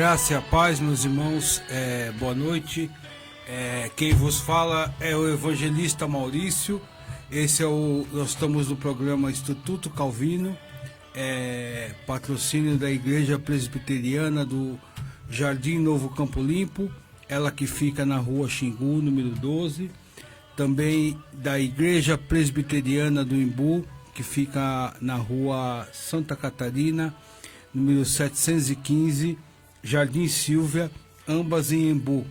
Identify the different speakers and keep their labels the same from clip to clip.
Speaker 1: graça e a paz, meus irmãos, boa noite. Quem vos fala é o evangelista Maurício. Nós estamos no programa Instituto Calvino, patrocínio da Igreja Presbiteriana do Jardim Novo Campo Limpo, ela que fica na rua Xingu, número 12. Também da Igreja Presbiteriana do Imbu, que fica na rua Santa Catarina, número 715, Jardim Silvia, ambas em Embu.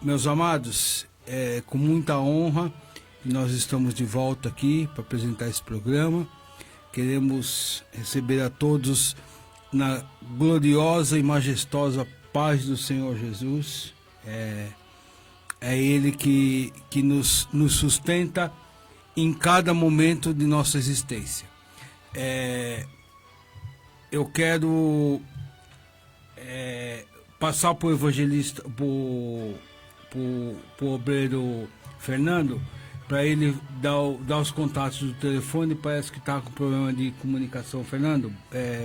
Speaker 1: Meus amados, com muita honra, nós estamos de volta aqui para apresentar esse programa. Queremos receber a todos na gloriosa e majestosa paz do Senhor Jesus. É Ele que nos sustenta em cada momento de nossa existência. Eu quero passar para o evangelista, para o obreiro Fernando, para ele dar os contatos do telefone. Parece que está com problema de comunicação. Fernando,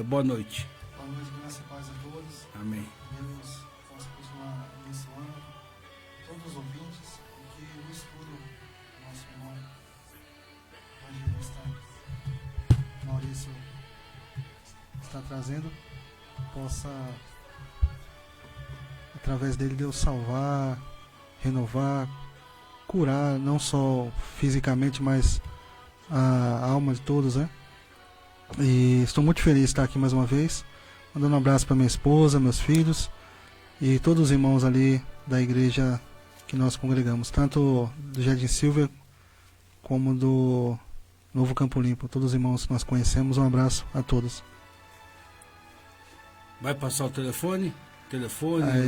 Speaker 1: boa noite.
Speaker 2: Boa noite, graça e paz a todos.
Speaker 1: Amém.
Speaker 2: Deus possa continuar abençoando todos os ouvintes e que o estudo do nosso irmão evangelista Maurício está trazendo possa, através dele, Deus salvar, renovar, curar, não só fisicamente, mas a alma de todos, né? E estou muito feliz de estar aqui mais uma vez, mandando um abraço para minha esposa, meus filhos e todos os irmãos ali da igreja que nós congregamos, tanto do Jardim Silvia como do Novo Campo Limpo. Todos os irmãos que nós conhecemos, um abraço a todos.
Speaker 1: Vai passar o telefone? O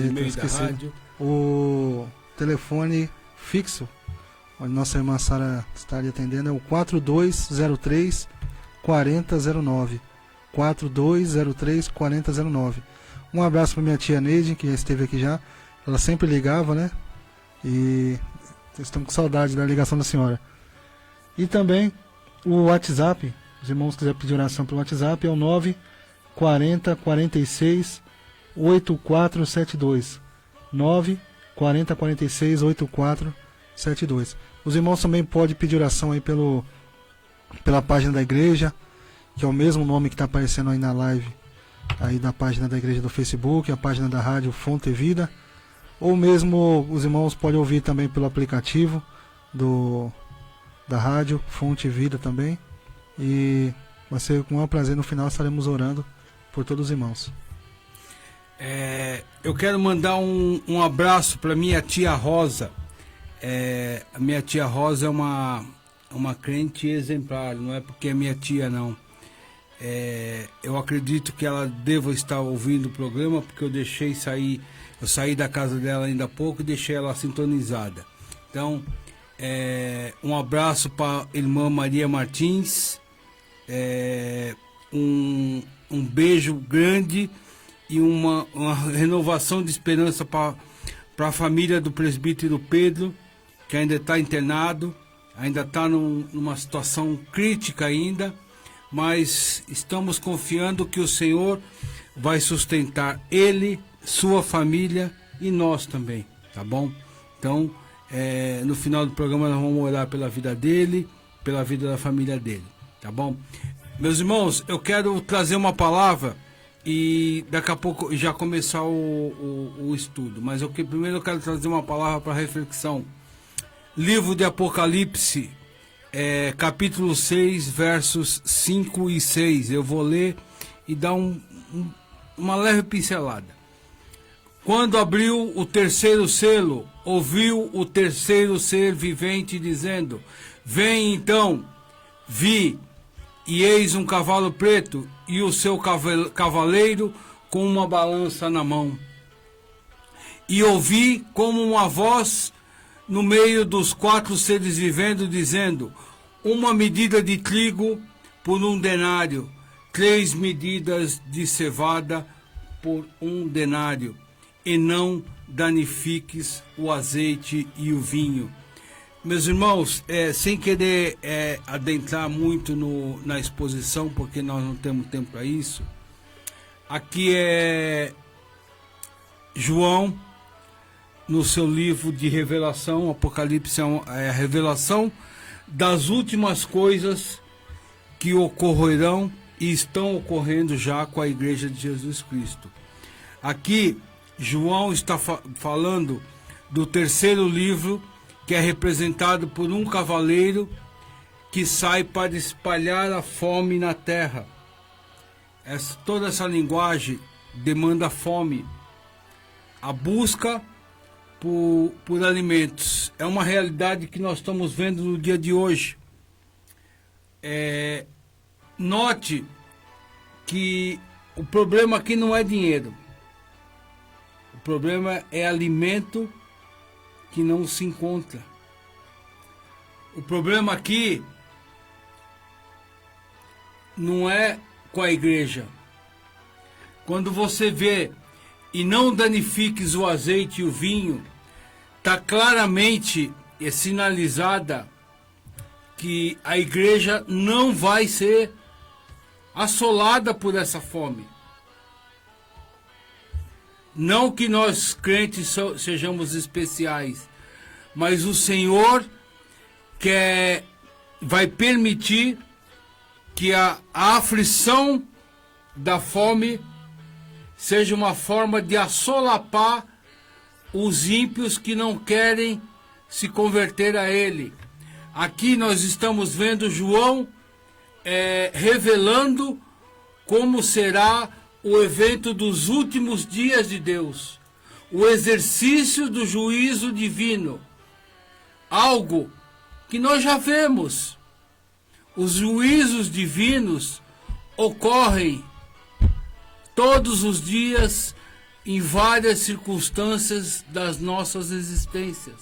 Speaker 1: e-mail da rádio.
Speaker 2: O telefone fixo, onde nossa irmã Sara está lhe atendendo, é o 4203 4009. 4203 4009. Um abraço para minha tia Neide, que já esteve aqui já. Ela sempre ligava, né? E estamos com saudade da ligação da senhora. E também o WhatsApp, os irmãos quiserem pedir oração pelo WhatsApp, é o 940 46 8472. 940 46 8472. Os irmãos também podem pedir oração aí pela página da igreja, que é o mesmo nome que está aparecendo aí na live, aí da página da igreja do Facebook, a página da rádio Fonte Vida, ou mesmo os irmãos podem ouvir também pelo aplicativo da rádio Fonte Vida também. E vai ser com o maior prazer, no final estaremos orando por todos os irmãos.
Speaker 1: Eu quero mandar um abraço para minha tia Rosa. A minha tia Rosa é uma crente exemplar, não é porque é minha tia, não. Eu acredito que ela deva estar ouvindo o programa, porque eu saí da casa dela ainda há pouco e deixei ela sintonizada. Então, um abraço para a irmã Maria Martins, um beijo grande e uma renovação de esperança para a família do presbítero Pedro, que ainda está internado, ainda está numa situação crítica ainda, mas estamos confiando que o Senhor vai sustentar ele, sua família e nós também, tá bom? Então, no final do programa nós vamos orar pela vida dele, pela vida da família dele, tá bom? Meus irmãos, eu quero trazer uma palavra e daqui a pouco já começar o estudo, mas primeiro eu quero trazer uma palavra para reflexão. Livro de Apocalipse, capítulo 6, versos 5 e 6. Eu vou ler e dar uma leve pincelada. Quando abriu o terceiro selo, ouviu o terceiro ser vivente dizendo: Vem então. Vi, e eis um cavalo preto, e o seu cavaleiro com uma balança na mão. E ouvi como uma voz no meio dos quatro seres vivendo, dizendo: uma medida de trigo por 1 denário, 3 medidas de cevada por 1 denário, e não danifiques o azeite e o vinho. Meus irmãos, sem querer adentrar muito na exposição, porque nós não temos tempo para isso, aqui João, no seu livro de revelação, Apocalipse é a revelação das últimas coisas que ocorrerão e estão ocorrendo já com a Igreja de Jesus Cristo. Aqui, João está falando do terceiro livro, que é representado por um cavaleiro que sai para espalhar a fome na terra. Toda essa linguagem demanda fome, a busca por alimentos. É uma realidade que nós estamos vendo no dia de hoje. Note que o problema aqui não é dinheiro. O problema é alimento que não se encontra. O problema aqui não é com a igreja. Quando você vê e não danifiques o azeite e o vinho, está claramente sinalizada que a igreja não vai ser assolada por essa fome. Não que nós crentes sejamos especiais, mas o Senhor vai permitir que a aflição da fome seja uma forma de assolapar os ímpios que não querem se converter a Ele. Aqui nós estamos vendo João revelando como será o evento dos últimos dias de Deus, o exercício do juízo divino, algo que nós já vemos. Os juízos divinos ocorrem todos os dias em várias circunstâncias das nossas existências.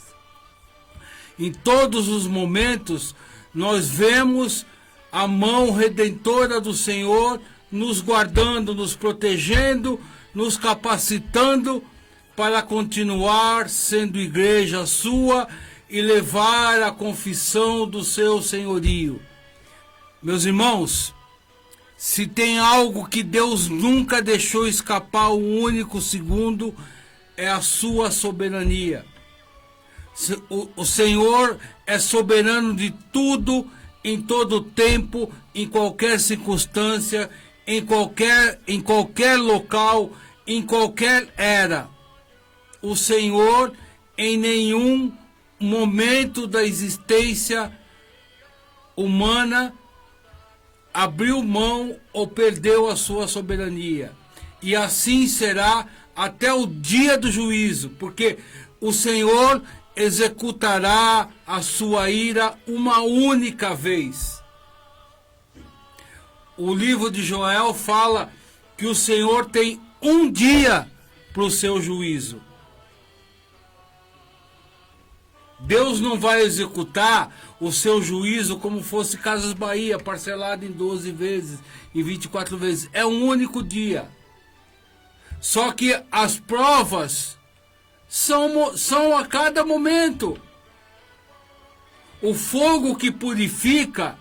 Speaker 1: Em todos os momentos nós vemos a mão redentora do Senhor nos guardando, nos protegendo, nos capacitando para continuar sendo igreja sua e levar a confissão do seu senhorio. Meus irmãos, se tem algo que Deus nunca deixou escapar um único segundo, é a sua soberania. O Senhor é soberano de tudo, em todo tempo, em qualquer circunstância, em qualquer local, em qualquer era. O Senhor, em nenhum momento da existência humana, abriu mão ou perdeu a sua soberania. E assim será até o dia do juízo, porque o Senhor executará a sua ira uma única vez. O livro de Joel fala que o Senhor tem um dia para o seu juízo. Deus não vai executar o seu juízo como fosse Casas Bahia, parcelado em 12 vezes, em 24 vezes. É um único dia. Só que as provas são a cada momento. O fogo que purifica,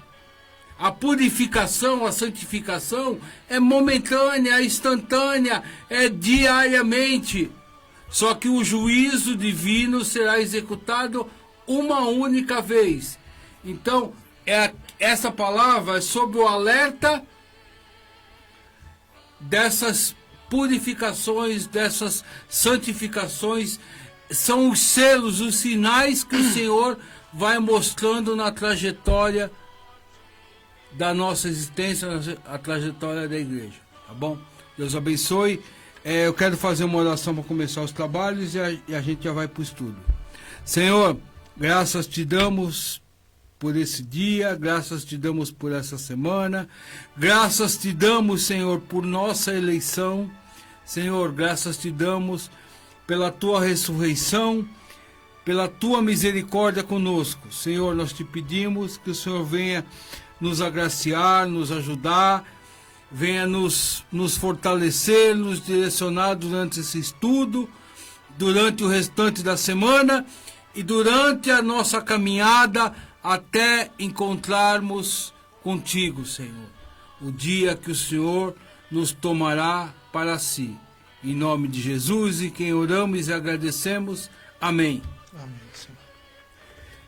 Speaker 1: a purificação, a santificação, é momentânea, é instantânea, é diariamente. Só que o juízo divino será executado uma única vez. Então, essa palavra é sobre o alerta dessas purificações, dessas santificações. São os selos, os sinais que o Senhor vai mostrando na trajetória da nossa existência, a trajetória da igreja. Tá bom? Deus abençoe. Eu quero fazer uma oração para começar os trabalhos e a gente já vai para o estudo. Senhor, graças te damos por esse dia, graças te damos por essa semana, graças te damos, Senhor, por nossa eleição. Senhor, graças te damos pela tua ressurreição, pela tua misericórdia conosco. Senhor, nós te pedimos que o Senhor venha nos agraciar, nos ajudar, venha nos fortalecer, nos direcionar durante esse estudo, durante o restante da semana e durante a nossa caminhada até encontrarmos contigo, Senhor. O dia que o Senhor nos tomará para si. Em nome de Jesus, em quem oramos e agradecemos. Amém.
Speaker 2: Amém, Senhor.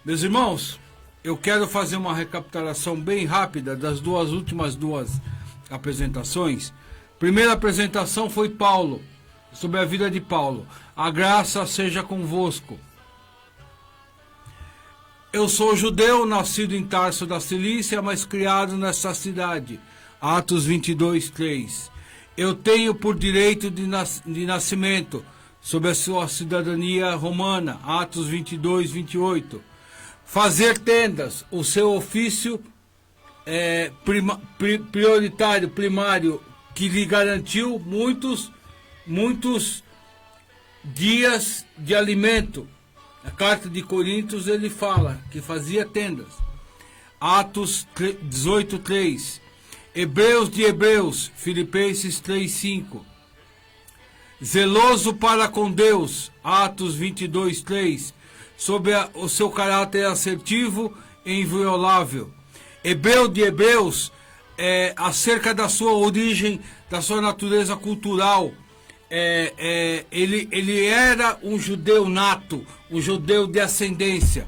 Speaker 1: Meus irmãos, eu quero fazer uma recapitulação bem rápida das últimas duas apresentações. Primeira apresentação foi Paulo, sobre a vida de Paulo. A graça seja convosco. Eu sou judeu, nascido em Tarso da Cilícia, mas criado nessa cidade. Atos 22, 3. Eu tenho por direito de nascimento, sob a sua cidadania romana. Atos 22, 28. Fazer tendas, o seu ofício prioritário, primário, que lhe garantiu muitos dias de alimento. A carta de Coríntios ele fala que fazia tendas. Atos 18, 3. Hebreus de Hebreus, Filipenses 3, 5. Zeloso para com Deus, Atos 22, 3. Sobre o seu caráter assertivo e inviolável. Hebreu de Hebreus, acerca da sua origem, da sua natureza cultural. Ele era um judeu nato, um judeu de ascendência.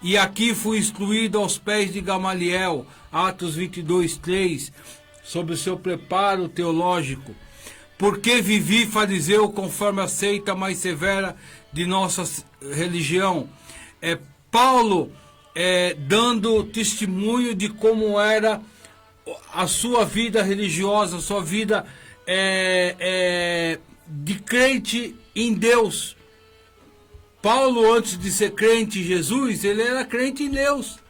Speaker 1: E aqui foi excluído aos pés de Gamaliel, Atos 22, 3, sobre o seu preparo teológico. Porque vivi fariseu conforme a seita mais severa de nossa religião. Paulo dando testemunho de como era a sua vida religiosa, a sua vida de crente em Deus. Paulo, antes de ser crente em Jesus, ele era crente em Deus.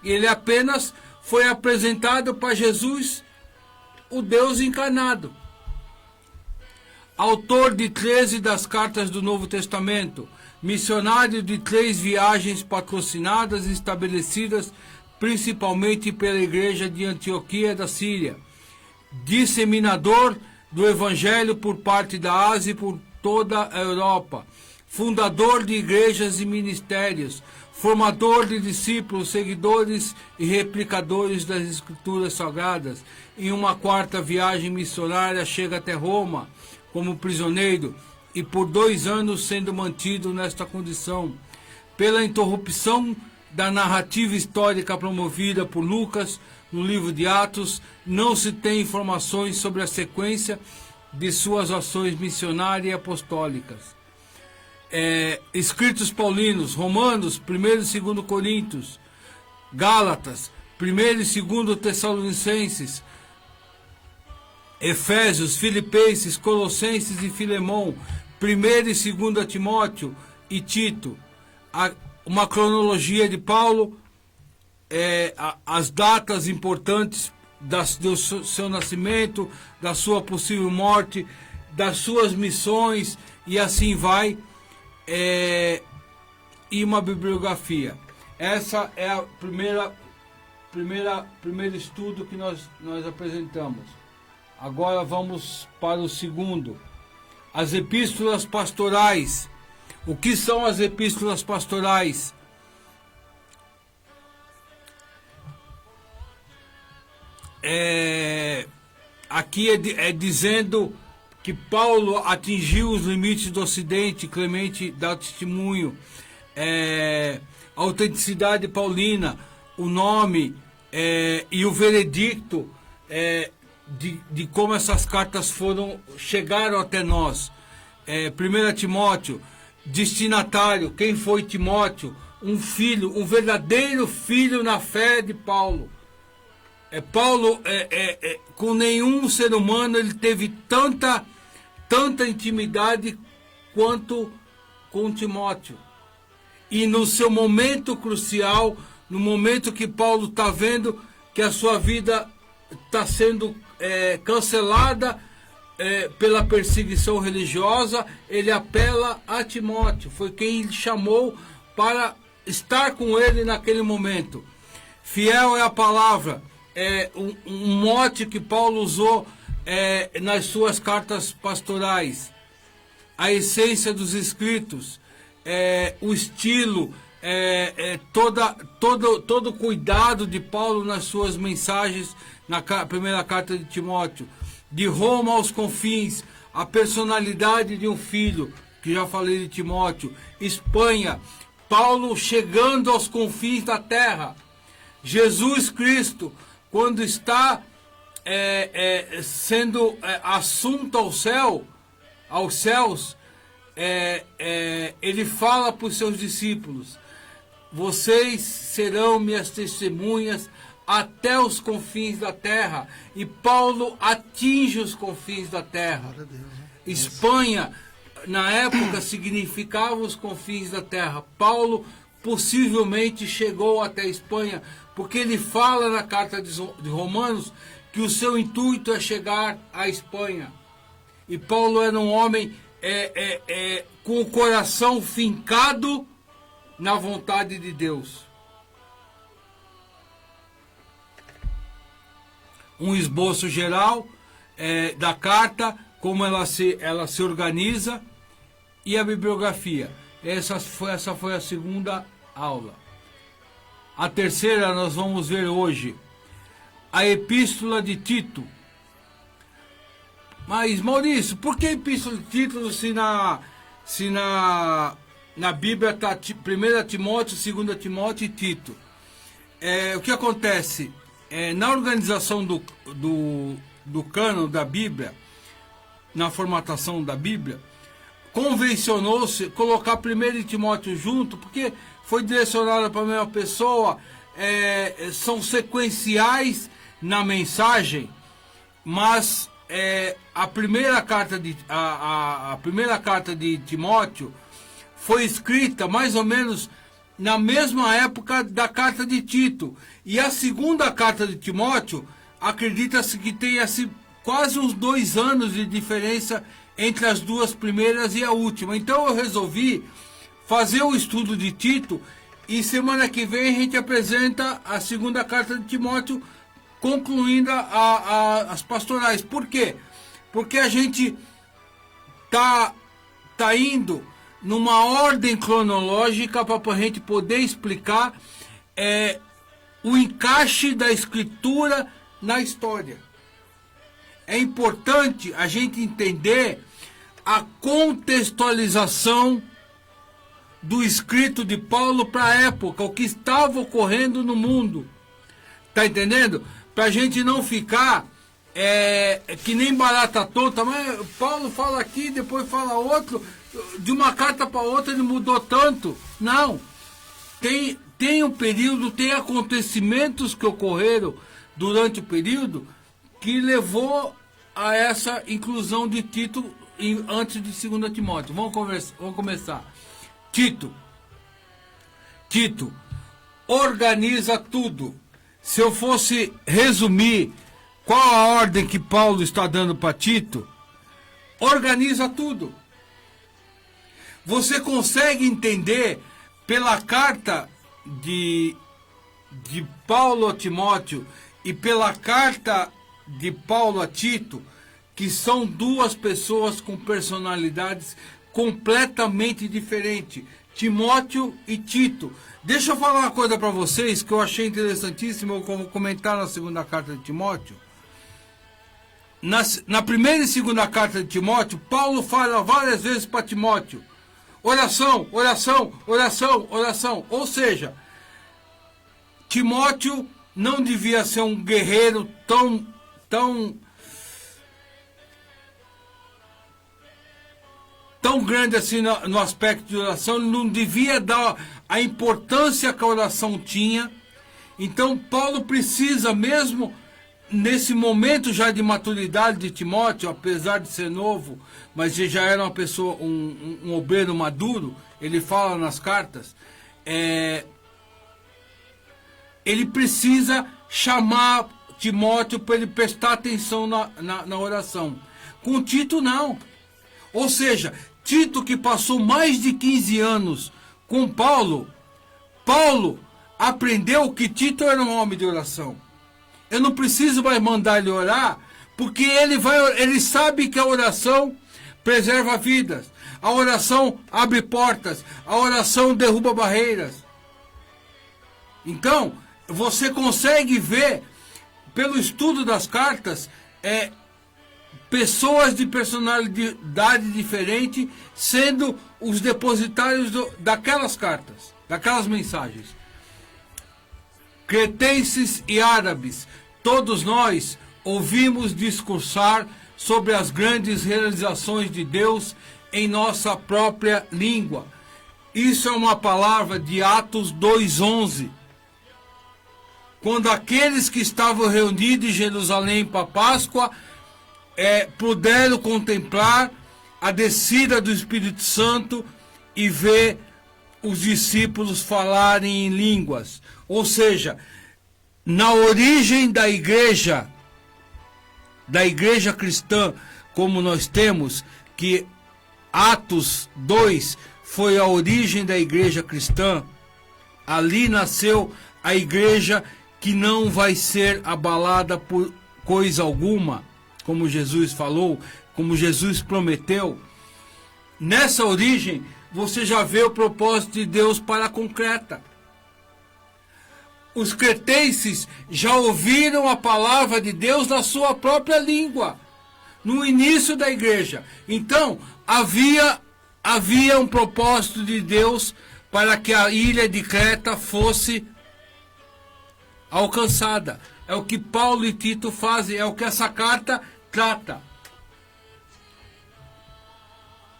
Speaker 1: Ele apenas foi apresentado para Jesus, o Deus encarnado. Autor de 13 das cartas do Novo Testamento, missionário de 3 viagens patrocinadas e estabelecidas principalmente pela igreja de Antioquia da Síria, disseminador do Evangelho por parte da Ásia e por toda a Europa, fundador de igrejas e ministérios, formador de discípulos, seguidores e replicadores das Escrituras Sagradas. Em uma 4ª viagem missionária chega até Roma como prisioneiro e por 2 anos sendo mantido nesta condição. Pela interrupção da narrativa histórica promovida por Lucas no livro de Atos, não se tem informações sobre a sequência de suas ações missionárias e apostólicas. Escritos paulinos, Romanos, 1º e 2º Coríntios, Gálatas, 1º e 2º Tessalonicenses, Efésios, Filipenses, Colossenses e Filemão, 1º e 2º Timóteo e Tito. Uma cronologia de Paulo, as datas importantes do seu nascimento, da sua possível morte, das suas missões e assim vai, e uma bibliografia. Essa é a primeiro estudo que nós apresentamos. Agora vamos para o segundo. As epístolas pastorais. O que são as epístolas pastorais? Aqui é dizendo que Paulo atingiu os limites do Ocidente. Clemente dá testemunho. A autenticidade paulina, o nome e o veredicto de como essas cartas chegaram até nós. 1 Timóteo, destinatário, quem foi Timóteo? Um filho, um verdadeiro filho na fé de Paulo. Paulo, com nenhum ser humano, ele teve tanta intimidade quanto com Timóteo. E no seu momento crucial, no momento que Paulo está vendo que a sua vida está sendo cancelada pela perseguição religiosa, ele apela a Timóteo. Foi quem ele chamou para estar com ele naquele momento. Fiel é a palavra, um mote que Paulo usou nas suas cartas pastorais. A essência dos escritos, o estilo, todo o cuidado de Paulo nas suas mensagens na primeira carta de Timóteo. De Roma aos confins, a personalidade de um filho, que já falei de Timóteo, Espanha, Paulo chegando aos confins da terra, Jesus Cristo, quando está sendo assunto aos céus, ele fala para os seus discípulos: vocês serão minhas testemunhas até os confins da terra. E Paulo atinge os confins da terra. Espanha, na época, significava os confins da terra. Paulo possivelmente chegou até a Espanha, porque ele fala na carta de Romanos que o seu intuito é chegar à Espanha. E Paulo era um homem com o coração fincado na vontade de Deus. Um esboço geral da carta, como ela se organiza, e a bibliografia. Essa foi a segunda aula. A terceira nós vamos ver hoje, a Epístola de Tito. Mas, Maurício, por que Epístola de Tito se na Bíblia está 1 Timóteo, 2 Timóteo e Tito? O que acontece? Na organização do cânon da Bíblia, na formatação da Bíblia, convencionou-se colocar 1 Timóteo junto, porque foi direcionada para a mesma pessoa, são sequenciais na mensagem, mas a primeira carta de Timóteo foi escrita mais ou menos na mesma época da carta de Tito. E a segunda carta de Timóteo, acredita-se que tenha quase uns 2 anos de diferença entre as duas primeiras e a última. Então eu resolvi fazer o estudo de Tito, e semana que vem a gente apresenta a segunda carta de Timóteo, concluindo as pastorais. Por quê? Porque a gente tá indo numa ordem cronológica para a gente poder explicar o encaixe da Escritura na história. É importante a gente entender a contextualização do escrito de Paulo para a época, o que estava ocorrendo no mundo. Tá entendendo? Para a gente não ficar que nem barata tonta, mas Paulo fala aqui, depois fala outro, de uma carta para outra ele mudou tanto. Não. Tem um período, tem acontecimentos que ocorreram durante o período que levou a essa inclusão de Tito antes de 2 Timóteo. Vamos começar. Tito, organiza tudo. Se eu fosse resumir qual a ordem que Paulo está dando para Tito, organiza tudo. Você consegue entender pela carta de Paulo a Timóteo e pela carta de Paulo a Tito, que são duas pessoas com personalidades completamente diferentes, Timóteo e Tito. Deixa eu falar uma coisa para vocês que eu achei interessantíssimo, eu vou comentar na segunda carta de Timóteo. Na primeira e segunda carta de Timóteo, Paulo fala várias vezes para Timóteo: oração, oração, oração, oração. Ou seja, Timóteo não devia ser um guerreiro tão grande assim no aspecto de oração, não devia dar a importância que a oração tinha. Então Paulo precisa, mesmo nesse momento já de maturidade de Timóteo, apesar de ser novo, mas ele já era uma pessoa, um obreiro maduro, ele fala nas cartas, ele precisa chamar Timóteo para ele prestar atenção na oração. Com Tito não. Ou seja, Tito, que passou mais de 15 anos com Paulo aprendeu que Tito era um homem de oração. Eu não preciso mais mandar ele orar, porque ele sabe que a oração preserva vidas, a oração abre portas, a oração derruba barreiras. Então, você consegue ver, pelo estudo das cartas, pessoas de personalidade diferente sendo os depositários daquelas cartas, daquelas mensagens. Cretenses e árabes, todos nós ouvimos discursar sobre as grandes realizações de Deus em nossa própria língua. Isso é uma palavra de Atos 2:11. Quando aqueles que estavam reunidos em Jerusalém para a Páscoa puderam contemplar a descida do Espírito Santo e ver os discípulos falarem em línguas. Ou seja, na origem da igreja cristã, como nós temos, que Atos 2 foi a origem da igreja cristã, ali nasceu a igreja que não vai ser abalada por coisa alguma, como Jesus falou, como Jesus prometeu. Nessa origem, você já vê o propósito de Deus para a concreta. Os cretenses já ouviram a palavra de Deus na sua própria língua, no início da igreja. Então, havia um propósito de Deus para que a ilha de Creta fosse alcançada. É o que Paulo e Tito fazem, é o que essa carta trata.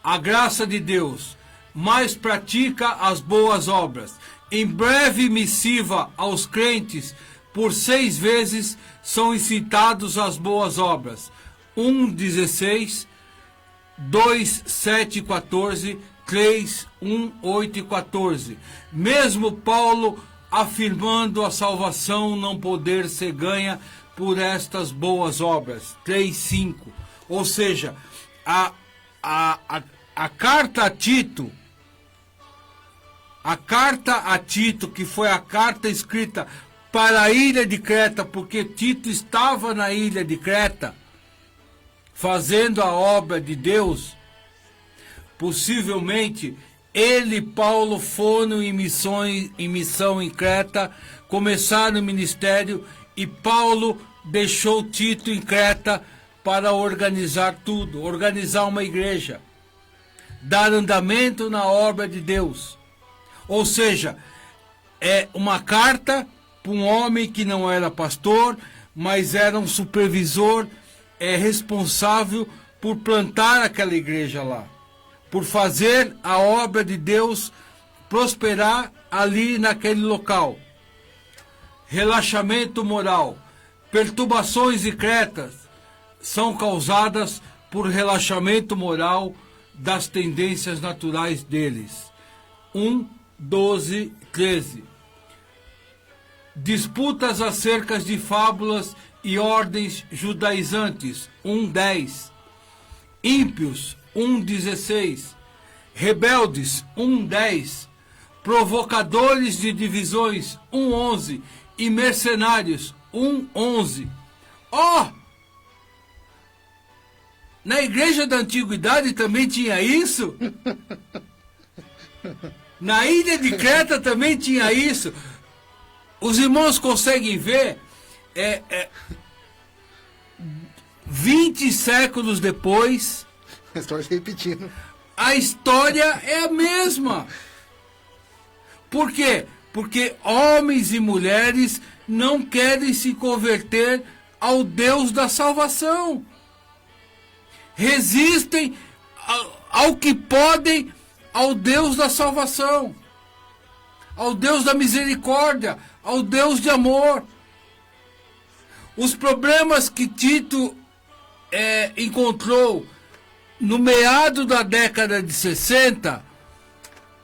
Speaker 1: A graça de Deus mais pratica as boas obras. Em breve missiva aos crentes, por 6 vezes são incitados às boas obras. 1:16, 2:7 e 14, 3:1, 8 e 14. Mesmo Paulo afirmando a salvação não poder ser ganha por estas boas obras. 3:5. Ou seja, a carta a Tito, que foi a carta escrita para a ilha de Creta, porque Tito estava na ilha de Creta, fazendo a obra de Deus. Possivelmente, ele e Paulo foram em missão em Creta, começaram o ministério, e Paulo deixou Tito em Creta para organizar tudo, organizar uma igreja, dar andamento na obra de Deus. Ou seja, é uma carta para um homem que não era pastor, mas era um supervisor, responsável por plantar aquela igreja lá, por fazer a obra de Deus prosperar ali naquele local. Relaxamento moral. Perturbações e cretas são causadas por relaxamento moral das tendências naturais deles. 1:12, 13. Disputas acerca de fábulas e ordens judaizantes. 1:10. Ímpios. 1:16. Rebeldes. 1:10. Provocadores de divisões. 1:11. E mercenários. 1:11. Na igreja da antiguidade também tinha isso? Na ilha de Creta também tinha isso. Os irmãos conseguem ver, 20 séculos depois,
Speaker 2: a história se repetindo.
Speaker 1: A história é a mesma. Por quê? Porque homens e mulheres não querem se converter ao Deus da salvação. Resistem ao que podem ao Deus da salvação, ao Deus da misericórdia, ao Deus de amor. Os problemas que Tito encontrou no meado da década de 60,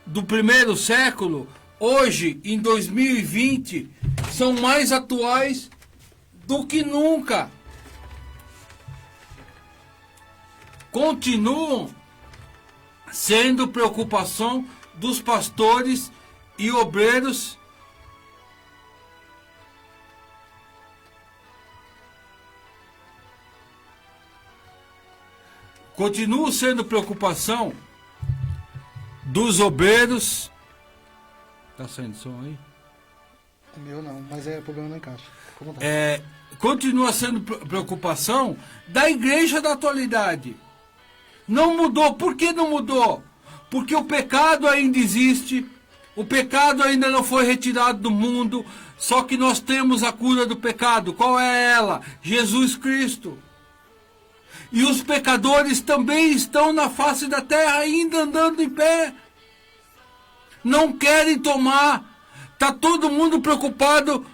Speaker 1: do primeiro século, hoje, em 2020, são mais atuais do que nunca. Continuam sendo preocupação dos pastores e obreiros continua sendo preocupação dos obreiros. Tá saindo som aí?
Speaker 2: O meu não, mas é problema não encaixa.
Speaker 1: Continua sendo preocupação da igreja da atualidade. Não mudou. Por que não mudou? Porque o pecado ainda existe, o pecado ainda não foi retirado do mundo, só que nós temos a cura do pecado. Qual é ela? Jesus Cristo. E os pecadores também estão na face da terra ainda andando em pé. Não querem tomar. Está todo mundo preocupado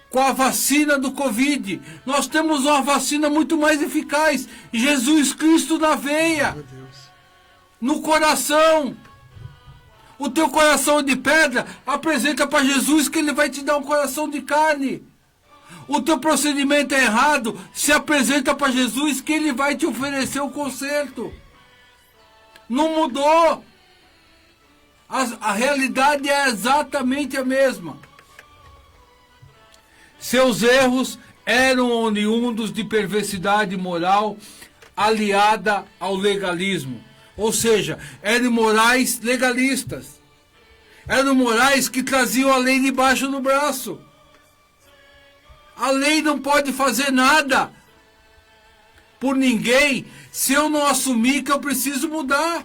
Speaker 1: com a vacina do Covid. Nós temos uma vacina muito mais eficaz. Jesus Cristo na veia.
Speaker 2: Meu Deus.
Speaker 1: No coração. O teu coração de pedra, apresenta para Jesus que ele vai te dar um coração de carne. O teu procedimento é errado, se apresenta para Jesus que ele vai te oferecer o conserto. Não mudou. A realidade é exatamente a mesma. Seus erros eram oriundos de perversidade moral aliada ao legalismo. Ou seja, eram morais legalistas. Eram morais que traziam a lei debaixo do braço. A lei não pode fazer nada por ninguém se eu não assumir que eu preciso mudar.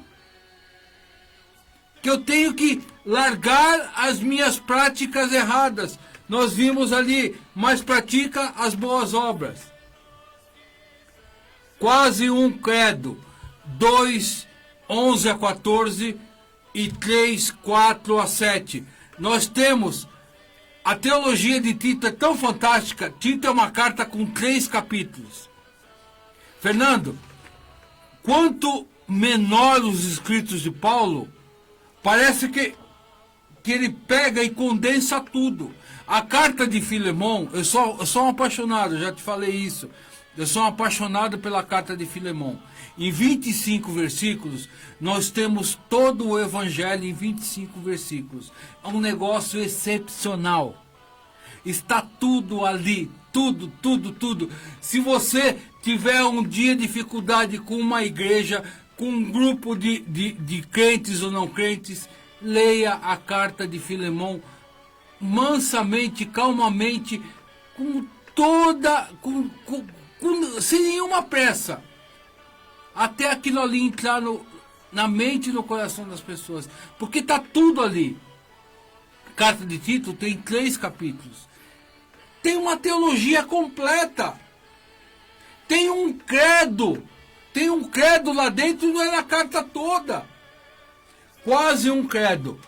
Speaker 1: Que eu tenho que largar as minhas práticas erradas. Nós vimos ali, mas pratica as boas obras. Quase um credo. 2, 11 a 14 e 3, 4 a 7. Nós temos, a teologia de Tito é tão fantástica. Tito é uma carta com 3 capítulos. Fernando, quanto menor os escritos de Paulo, parece que ele pega e condensa tudo. A carta de Filemão, eu sou um apaixonado, já te falei isso. Eu sou um apaixonado pela carta de Filemão. Em 25 versículos, nós temos todo o evangelho em 25 versículos. É um negócio excepcional. Está tudo ali, tudo, tudo, tudo. Se você tiver um dia de dificuldade com uma igreja, com um grupo de crentes ou não crentes, leia a carta de Filemão mansamente, calmamente, sem nenhuma pressa, até aquilo ali entrar na mente e no coração das pessoas, porque está tudo ali. Carta de Tito tem 3 capítulos, tem uma teologia completa, tem um credo lá dentro, não é na carta toda, quase um credo.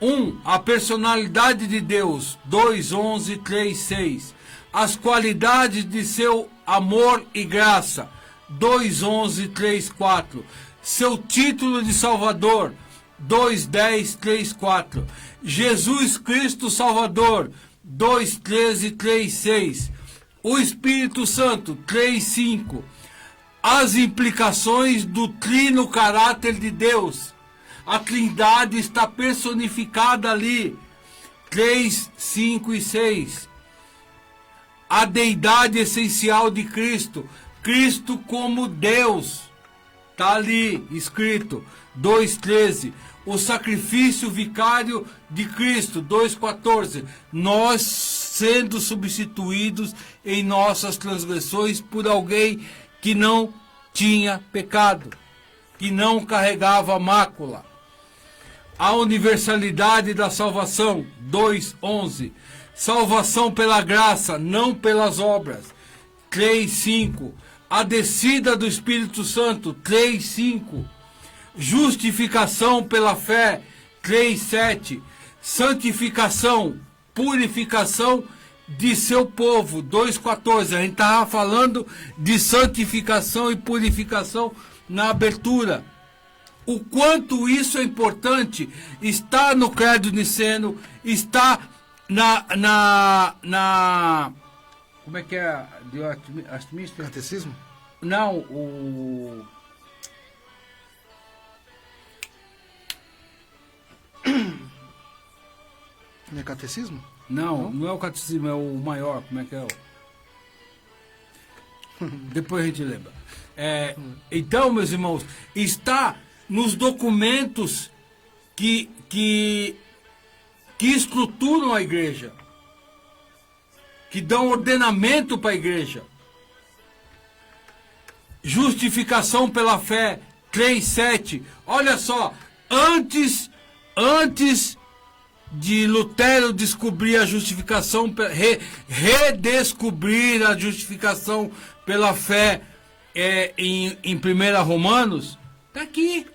Speaker 1: 1. A personalidade de Deus. 2, 11, 3, 6. As qualidades de seu amor e graça. 2, 11, 3, 4. Seu título de Salvador. 2, 10, 3, 4. Jesus Cristo Salvador. 2, 13, 3, 6. O Espírito Santo. 3, 5. As implicações do trino caráter de Deus. A Trindade está personificada ali. 3, 5 e 6. A deidade essencial de Cristo. Cristo como Deus. Está ali escrito. 2,13. O sacrifício vicário de Cristo. 2,14. Nós sendo substituídos em nossas transgressões por alguém que não tinha pecado, que não carregava mácula. A universalidade da salvação, 2,11. Salvação pela graça, não pelas obras, 3,5. A descida do Espírito Santo, 3,5. Justificação pela fé, 3,7. Santificação, purificação de seu povo, 2,14. A gente estava falando de santificação e purificação na abertura. O quanto isso é importante está no Credo Niceno, está como é que é? De Westminster?
Speaker 2: Catecismo?
Speaker 1: Não,
Speaker 2: Não é catecismo?
Speaker 1: Não é o catecismo, é o maior, como é que é? Depois a gente lembra. Então, meus irmãos, está nos documentos que estruturam a igreja. que dão ordenamento para a igreja. Justificação pela fé, 3:7. Olha só, antes de Lutero descobrir a justificação, redescobrir a justificação pela fé em 1 Romanos, está aqui,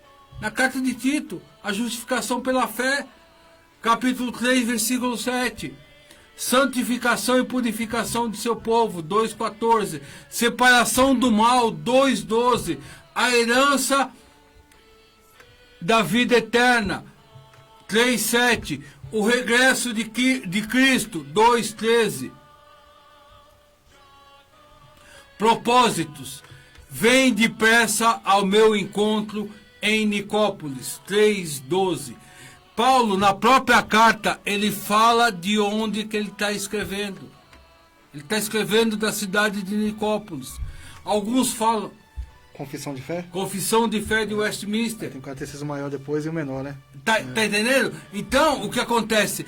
Speaker 1: na carta de Tito, a justificação pela fé, capítulo 3, versículo 7. Santificação e purificação de seu povo, 2:14. Separação do mal, 2:12. A herança da vida eterna, 3:7. O regresso de Cristo, 2:13. Propósitos. Vem depressa ao meu encontro em Nicópolis, 3:12. Paulo, na própria carta, ele fala de onde que ele está escrevendo. Ele está escrevendo da cidade de Nicópolis. Alguns falam...
Speaker 2: Confissão de fé?
Speaker 1: Confissão de fé de Westminster.
Speaker 2: Tem o catecismo maior depois e o menor, né?
Speaker 1: Tá entendendo? Então, o que acontece?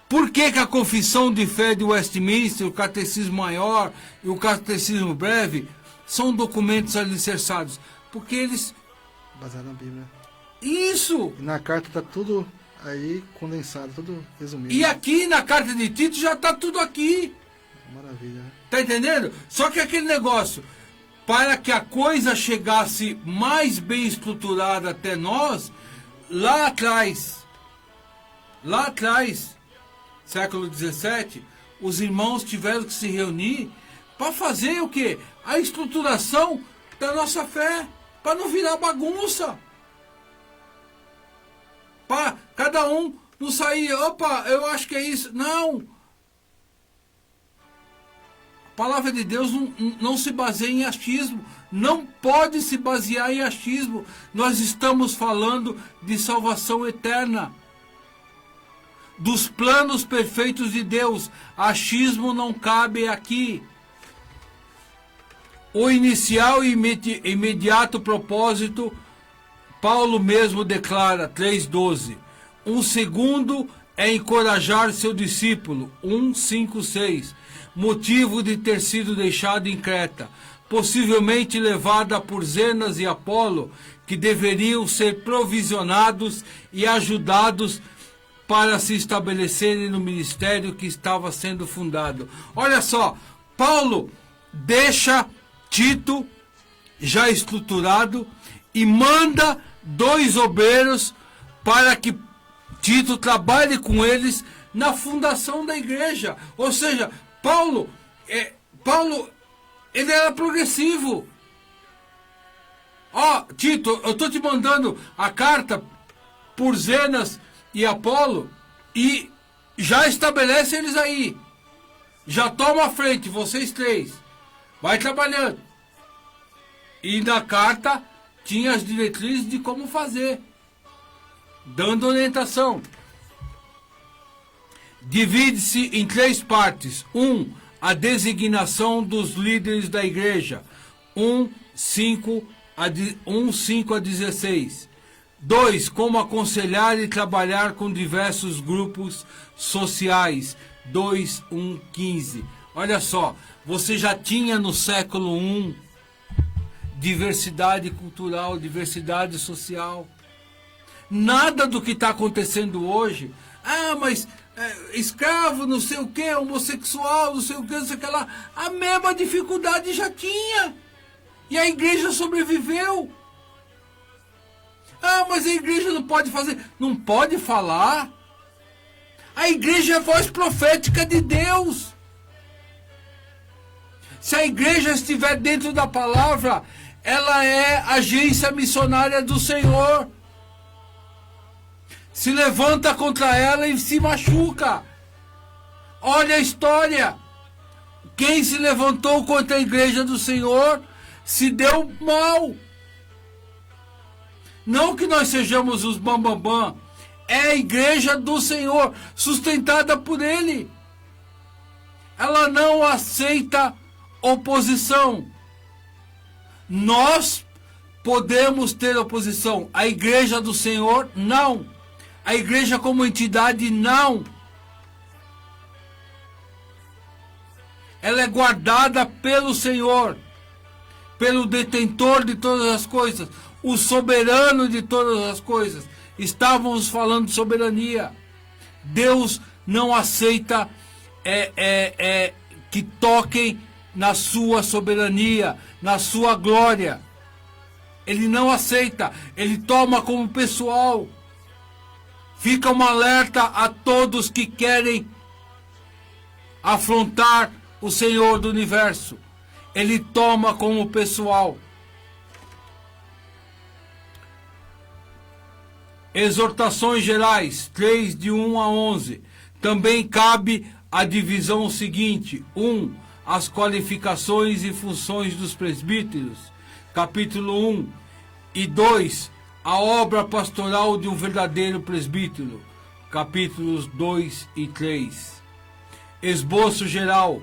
Speaker 1: Por que a confissão de fé de Westminster, o catecismo maior e o catecismo breve são documentos alicerçados? Porque eles...
Speaker 2: Baseado na Bíblia.
Speaker 1: Isso!
Speaker 2: E na carta está tudo aí condensado, tudo resumido.
Speaker 1: E aqui na carta de Tito já está tudo aqui.
Speaker 2: Maravilha, né?
Speaker 1: Tá entendendo? Só que aquele negócio, para que a coisa chegasse mais bem estruturada até nós, lá atrás, século XVII, os irmãos tiveram que se reunir para fazer o quê? A estruturação da nossa fé, para não virar bagunça. Para cada um não sair, opa, eu acho que é isso. Não. A palavra de Deus não se baseia em achismo. Não pode se basear em achismo. Nós estamos falando de salvação eterna. Dos planos perfeitos de Deus. Achismo não cabe aqui. O inicial e imediato propósito, Paulo mesmo declara, 3:12. Um segundo é encorajar seu discípulo, 1:5-6. Motivo de ter sido deixado em Creta, possivelmente levada por Zenas e Apolo, que deveriam ser provisionados e ajudados para se estabelecerem no ministério que estava sendo fundado. Olha só, Paulo deixa Tito já estruturado e manda 2 obreiros para que Tito trabalhe com eles na fundação da igreja. Ou seja, Paulo, ele era progressivo. Tito, eu estou te mandando a carta por Zenas e Apolo e já estabelece eles aí. Já toma a frente, vocês 3. Vai trabalhando. E na carta tinha as diretrizes de como fazer, dando orientação. Divide-se em 3 partes. 1. A designação dos líderes da igreja. 5 a 16. 2. Como aconselhar e trabalhar com diversos grupos sociais. 2:1-15. Olha só, você já tinha no século I diversidade cultural, diversidade social. Nada do que está acontecendo hoje. Mas escravo, não sei o que, homossexual, não sei o que, não sei o que lá. A mesma dificuldade já tinha. E a igreja sobreviveu. Mas a igreja não pode fazer. Não pode falar. A igreja é a voz profética de Deus. Se a igreja estiver dentro da palavra, ela é agência missionária do Senhor. Se levanta contra ela e se machuca. Olha a história. Quem se levantou contra a igreja do Senhor se deu mal. Não que nós sejamos os bambambam. É a igreja do Senhor, sustentada por Ele. Ela não aceita oposição. Nós podemos ter oposição. A igreja do Senhor, não. A igreja como entidade, não. ela é guardada pelo Senhor, pelo detentor de todas as coisas, o soberano de todas as coisas. Estávamos falando de soberania. Deus não aceita que toquem na sua soberania, na sua glória. Ele não aceita, ele toma como pessoal. Fica um alerta a todos que querem afrontar o Senhor do universo. Ele toma como pessoal. Exortações gerais, 3 de 1 a 11. Também cabe a divisão seguinte: 1. As qualificações e funções dos presbíteros, capítulo 1. E 2. A obra pastoral de um verdadeiro presbítero, capítulos 2 e 3. Esboço geral,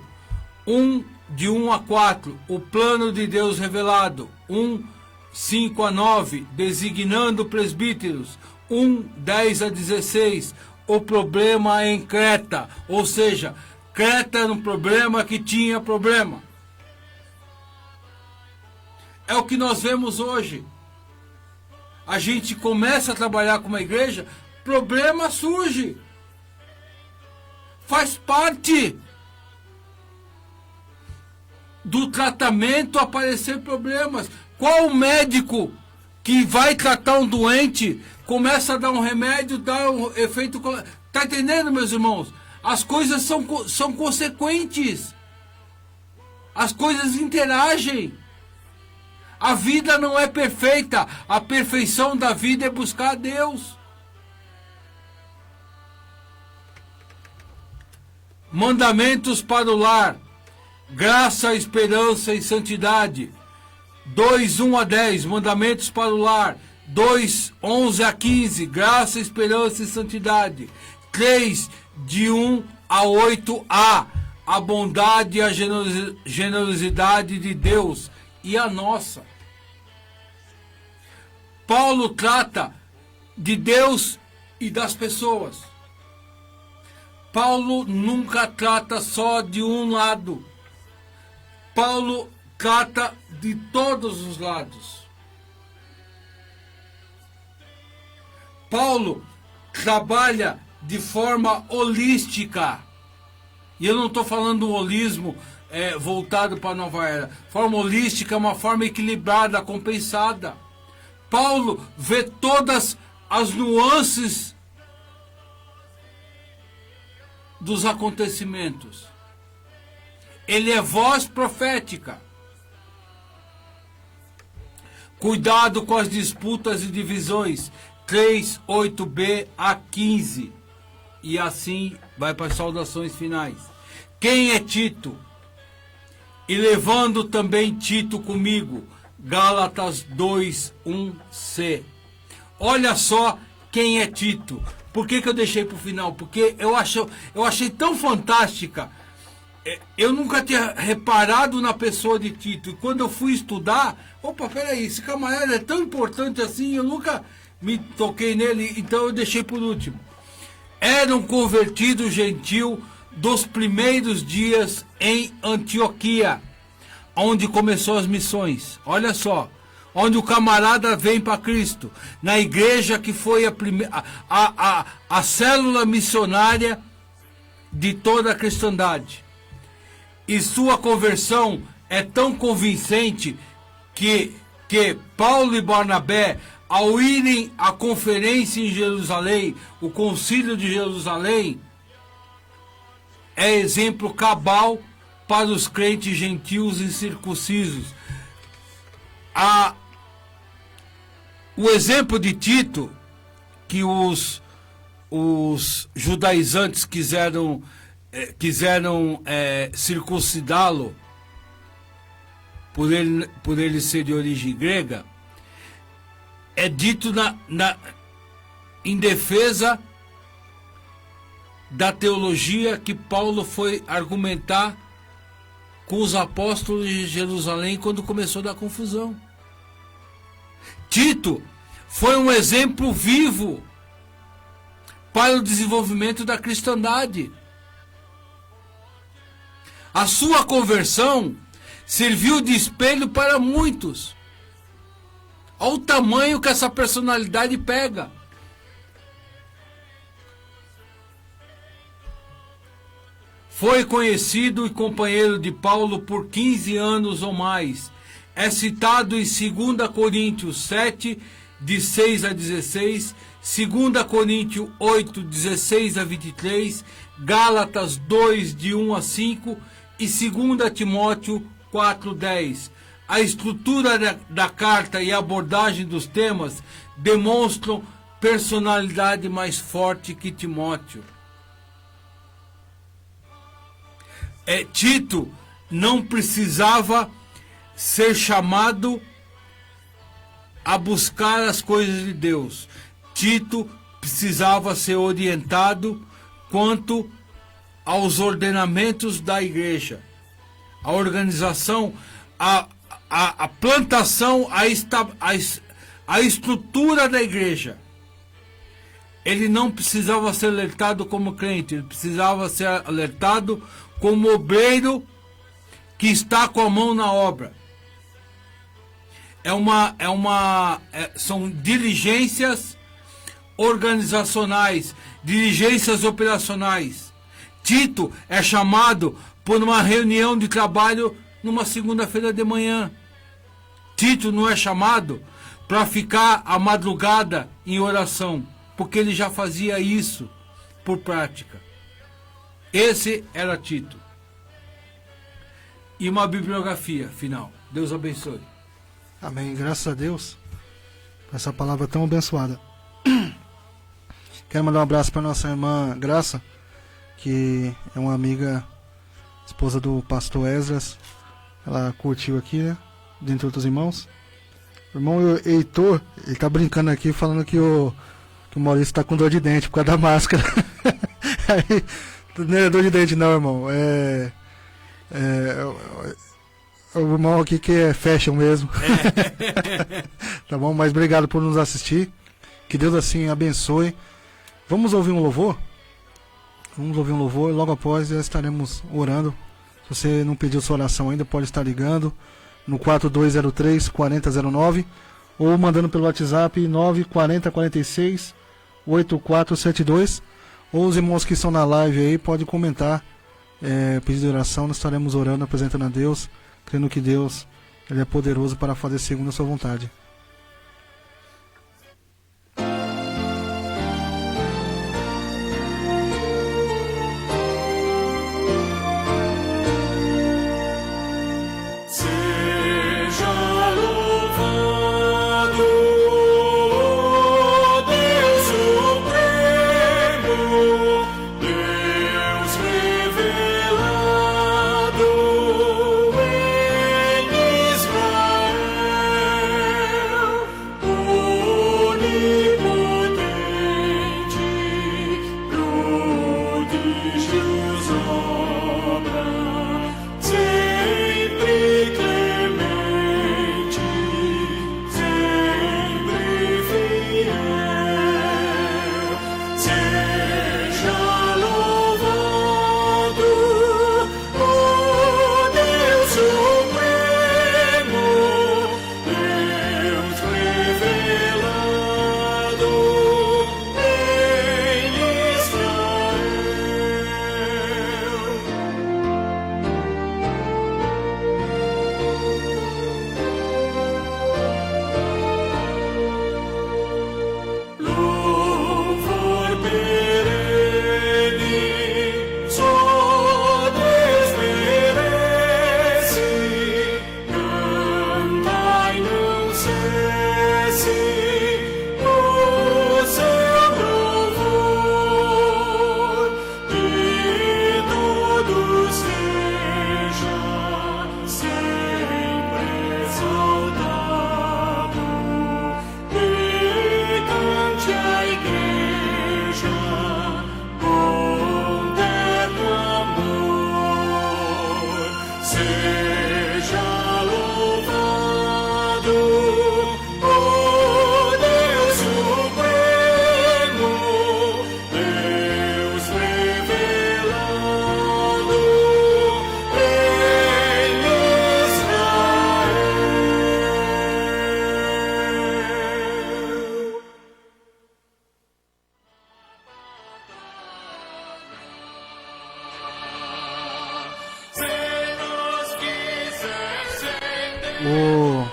Speaker 1: 1 de 1 a 4. O plano de Deus revelado, 1, 5 a 9. Designando presbíteros, 1, 10 a 16. O problema em Creta, ou seja, Creta era um problema que tinha problema. É o que nós vemos hoje. A gente começa a trabalhar com uma igreja, problema surge. Faz parte do tratamento aparecer problemas. Qual médico que vai tratar um doente, começa a dar um remédio, dá um efeito... Tá entendendo, meus irmãos? As coisas são consequentes. As coisas interagem. A vida não é perfeita. A perfeição da vida é buscar a Deus. Mandamentos para o lar. Graça, esperança e santidade. 2, 1 a 10. Mandamentos para o lar. 2, 11 a 15. Graça, esperança e santidade. 3, de 1 a 8a. A bondade e a generosidade de Deus e a nossa. Paulo trata de Deus e das pessoas. Paulo nunca trata só de um lado. Paulo trata de todos os lados. Paulo trabalha de forma holística. E eu não estou falando do holismo voltado para a nova era. Forma holística é uma forma equilibrada, compensada. Paulo vê todas as nuances dos acontecimentos. Ele é voz profética. Cuidado com as disputas e divisões. 3, 8b a 15. E assim vai para as saudações finais. Quem é Tito? E levando também Tito comigo. Gálatas 2, 1c. Olha só quem é Tito. Por que eu deixei para o final? Porque eu achei tão fantástica. Eu nunca tinha reparado na pessoa de Tito. E quando eu fui estudar, peraí, esse camarada é tão importante assim, eu nunca me toquei nele, então eu deixei por último. Era um convertido gentil dos primeiros dias em Antioquia, onde começou as missões. Olha só, onde o camarada vem para Cristo, na igreja que foi a célula missionária de toda a cristandade. E sua conversão é tão convincente que Paulo e Barnabé, ao irem à conferência em Jerusalém, o concílio de Jerusalém, é exemplo cabal para os crentes gentios e circuncisos. O exemplo de Tito, que os judaizantes quiseram circuncidá-lo por ele ser de origem grega, é dito em defesa da teologia que Paulo foi argumentar com os apóstolos de Jerusalém quando começou a dar confusão. Tito foi um exemplo vivo para o desenvolvimento da cristandade. A sua conversão serviu de espelho para muitos. Olha o tamanho que essa personalidade pega. Foi conhecido e companheiro de Paulo por 15 anos ou mais. É citado em 2 Coríntios 7, de 6 a 16, 2 Coríntios 8, 16 a 23, Gálatas 2, de 1 a 5 e 2 Timóteo 4, 10. A estrutura da carta e a abordagem dos temas demonstram personalidade mais forte que Timóteo. Tito não precisava ser chamado a buscar as coisas de Deus. Tito precisava ser orientado quanto aos ordenamentos da igreja, a organização, a plantação, a estrutura da igreja. Ele não precisava ser alertado como crente, ele precisava ser alertado como obreiro que está com a mão na obra. São diligências organizacionais, diligências operacionais. Tito é chamado por uma reunião de trabalho numa segunda-feira de manhã. Tito não é chamado para ficar a madrugada em oração, porque ele já fazia isso por prática. Esse era Tito. E uma bibliografia final. Deus abençoe.
Speaker 2: Amém. Graças a Deus por essa palavra tão abençoada. Quero mandar um abraço para nossa irmã Graça, que é uma amiga, esposa do pastor Esdras. Ela curtiu aqui, né? Dentre outros irmãos. O irmão Heitor, ele tá brincando aqui, falando que o Maurício tá com dor de dente por causa da máscara. Aí, não é dor de dente não, irmão. O irmão aqui que é fashion mesmo. Tá bom? Mas obrigado por nos assistir. Que Deus assim abençoe. Vamos ouvir um louvor? Vamos ouvir um louvor e logo após já estaremos orando. Se você não pediu sua oração ainda, pode estar ligando no 4203-4009 ou mandando pelo WhatsApp 94046-8472. Ou os irmãos que estão na live aí, pode comentar, pedido de oração. Nós estaremos orando, apresentando a Deus, crendo que Deus ele é poderoso para fazer segundo a sua vontade.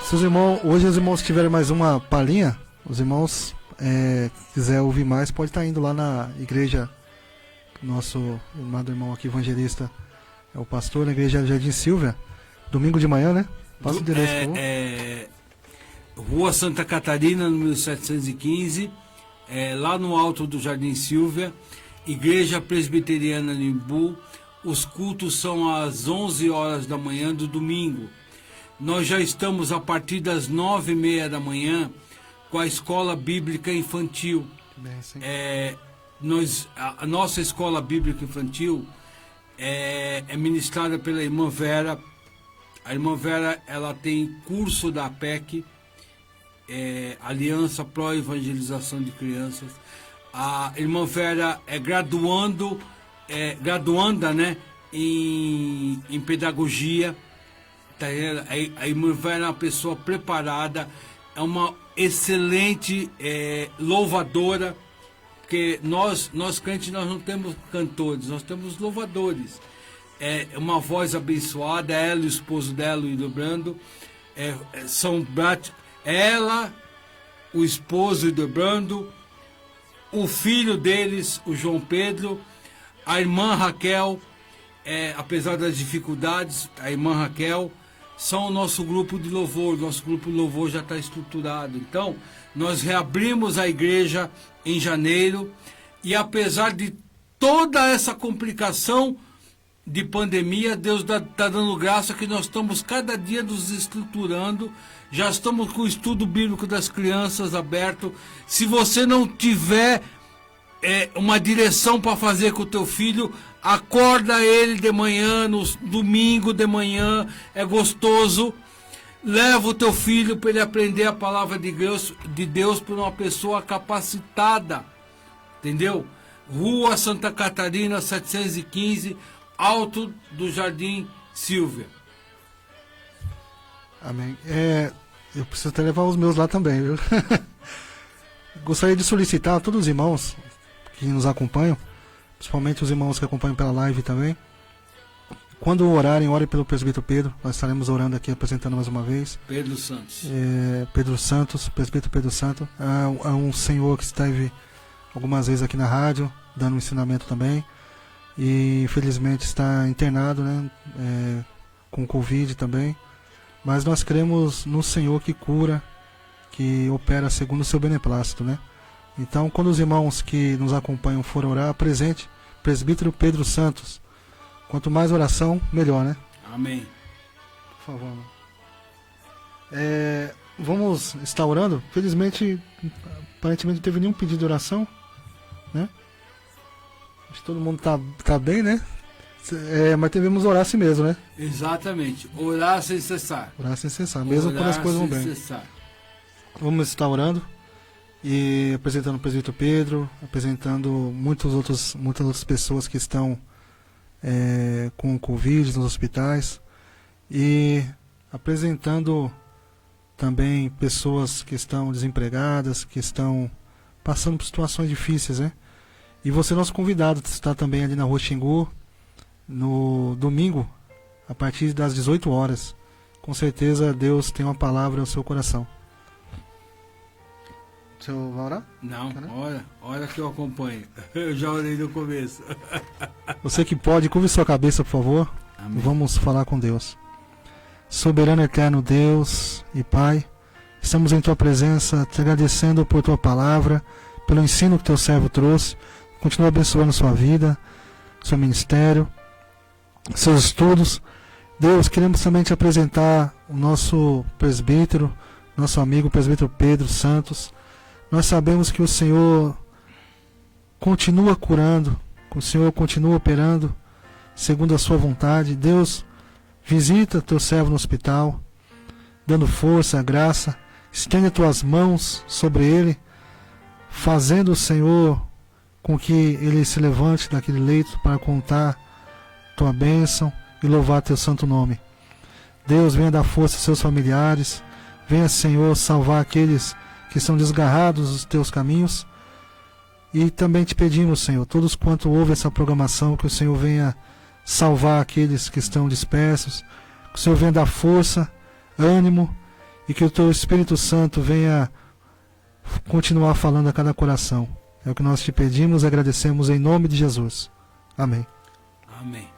Speaker 2: Se os irmãos, hoje os irmãos tiverem mais uma palhinha, os irmãos quiser ouvir mais, pode estar indo lá na igreja. Nosso amado irmão aqui, evangelista, é o pastor na igreja Jardim Silvia, domingo de manhã, né? Passa o endereço, por favor.
Speaker 1: Rua Santa Catarina, número 715, lá no alto do Jardim Silvia, Igreja Presbiteriana de Imbu. Os cultos são às 11 horas da manhã do domingo. Nós já estamos a partir das 9h30 da manhã com a Escola Bíblica Infantil.
Speaker 2: Bem, sim.
Speaker 1: A nossa Escola Bíblica Infantil é ministrada pela irmã Vera. A irmã Vera, ela tem curso da APEC, Aliança Pro Evangelização de Crianças. A irmã Vera é graduanda, né, em pedagogia. A irmã Vera é uma pessoa preparada, é uma excelente louvadora, porque nós crentes, nós não temos cantores, nós temos louvadores. É uma voz abençoada, ela e o esposo dela, o Hildebrando, ela, o esposo, o Hildebrando, o filho deles, o João Pedro, a irmã Raquel, apesar das dificuldades, a irmã Raquel, são o nosso grupo de louvor. Nosso grupo de louvor já está estruturado. Então, nós reabrimos a igreja em janeiro, e apesar de toda essa complicação de pandemia, Deus está dando graça que nós estamos cada dia nos estruturando. Já estamos com o estudo bíblico das crianças aberto. Se você não tiver uma direção para fazer com o teu filho, acorda ele de manhã, no domingo de manhã, é gostoso. Leva o teu filho para ele aprender a palavra de Deus por uma pessoa capacitada, entendeu? Rua Santa Catarina, 715, alto do Jardim Silvia.
Speaker 2: Amém. Eu preciso até levar os meus lá também, viu? Gostaria de solicitar a todos os irmãos que nos acompanham, principalmente os irmãos que acompanham pela live também, quando orarem, orem pelo presbítero Pedro. Nós estaremos orando aqui, apresentando mais uma vez.
Speaker 1: Pedro Santos.
Speaker 2: Pedro Santos, presbítero Pedro Santos. É um senhor que esteve algumas vezes aqui na rádio, dando um ensinamento também. E infelizmente está internado, né? Com Covid também. Mas nós cremos no Senhor que cura, que opera segundo o seu beneplácito, né? Então, quando os irmãos que nos acompanham forem orar, apresente presbítero Pedro Santos. Quanto mais oração, melhor, né?
Speaker 1: Amém.
Speaker 2: Por favor. Vamos estar orando. Felizmente, aparentemente não teve nenhum pedido de oração, né? Acho que todo mundo tá bem, né? Mas devemos orar assim mesmo, né?
Speaker 1: Exatamente. Orar sem cessar.
Speaker 2: Orar sem cessar, mesmo quando as coisas vão bem. Cessar. Vamos estar orando e apresentando o presbítero Pedro, apresentando muitas outras pessoas que estão com Covid nos hospitais, e apresentando também pessoas que estão desempregadas, que estão passando por situações difíceis, né? E você, nosso convidado, está também ali na Rua Xingu, no domingo, a partir das 18 horas. Com certeza Deus tem uma palavra no seu coração. O senhor vai orar?
Speaker 1: Não, ora que eu acompanho. Eu já orei no começo.
Speaker 2: Você que pode, curve sua cabeça, por favor.
Speaker 1: Amém.
Speaker 2: Vamos falar com Deus. Soberano eterno Deus e Pai, estamos em Tua presença, te agradecendo por Tua palavra, pelo ensino que Teu servo trouxe. Continua abençoando sua vida, seu ministério, seus estudos. Deus, queremos também te apresentar o nosso presbítero, nosso amigo presbítero Pedro Santos. Nós sabemos que o Senhor continua curando, que o Senhor continua operando segundo a sua vontade. Deus, visita teu servo no hospital, dando força, graça. Estende as tuas mãos sobre ele, fazendo o Senhor com que ele se levante daquele leito para contar tua bênção e louvar teu santo nome. Deus, venha dar força aos seus familiares. Venha, Senhor, salvar aqueles que estão desgarrados dos teus caminhos. E também te pedimos, Senhor, todos quanto ouvem essa programação, que o Senhor venha salvar aqueles que estão dispersos, que o Senhor venha dar força ânimo e que o Teu Espírito Santo venha continuar falando a cada coração. É o que nós te pedimos e agradecemos em nome de Jesus. Amém.
Speaker 1: Amém.